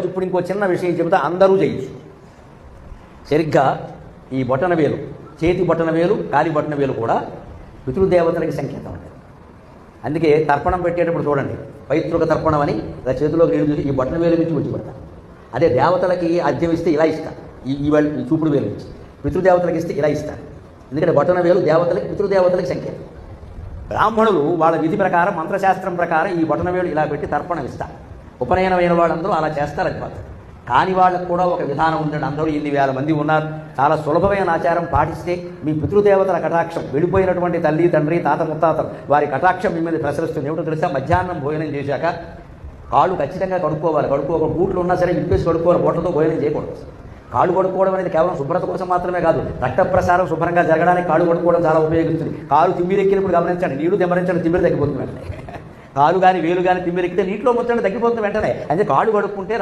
ఇప్పుడు ఇంకో చిన్న విషయం చెబుతా, అందరూ చేయొచ్చు. సరిగ్గా ఈ బొటన వేలు, చేతి బొటన వేలు, కాలి బొటన వేలు కూడా పితృదేవతలకి సంకేతం ఉంటుంది. అందుకే తర్పణం పెట్టేటప్పుడు చూడండి, పైతృక తర్పణం అని ఇలా చేతిలోకి నీళ్ళు చూసి ఈ బొటన వేలు నుంచి విడిచిపెడతారు. అదే దేవతలకి అర్ఘ్యం ఇస్తే ఇలా ఇస్తారు, ఈ చూపుడు వేలు నుంచి. పితృదేవతలకు ఇస్తే ఇలా ఇస్తారు. ఎందుకంటే బొటన వేలు దేవతలకి, పితృదేవతలకి సంకేతం. బ్రాహ్మణులు వాళ్ళ విధి ప్రకారం, మంత్రశాస్త్రం ప్రకారం ఈ బొటన వేలు ఇలా పెట్టి తర్పణం ఇస్తారు. ఉపనయనమైన వాళ్ళందరూ అలా చేస్తారు. అది పద్ధతి. కాని వాళ్ళకు కూడా ఒక విధానం ఉందండి. అందరూ 8,000 మంది ఉన్నారు. చాలా సులభమైన ఆచారం పాటిస్తే మీ పితృదేవతల కటాక్షం, వెళ్ళిపోయినటువంటి తల్లి, తండ్రి, తాత, ముత్తాతలు వారి కటాక్షం మీ మీద ప్రసరిస్తుంది. ఏమిటో తెలుసా? మధ్యాహ్నం భోజనం చేశాక కాళ్ళు ఖచ్చితంగా కడుక్కోవాలి. కడుక్కోక బూట్లు ఉన్నా సరే విప్పేసి కడుక్కోవాలి. బొట్టతో భోజనం చేయకూడదు. కాళ్ళు కడుక్కోవడం అనేది కేవలం శుభ్రత కోసం మాత్రమే కాదు, రక్త ప్రసారం శుభ్రంగా జరగడానికి కాళ్ళు కడుక్కోవడం చాలా ఉపయోగిస్తుంది. కాలు తిమ్మిరెక్కినప్పుడు గమనించండి, నీళ్లు తెమ్మరించండి, తిమ్మిరి తగ్గిపోతుంది వెంటనే. కాలు కానీ వేలు కానీ తిమ్మిరెక్కితే నీటిలో ముచ్చండి తగ్గిపోతుంది వెంటనే. అంటే కాళ్ళు కడుక్కుంటే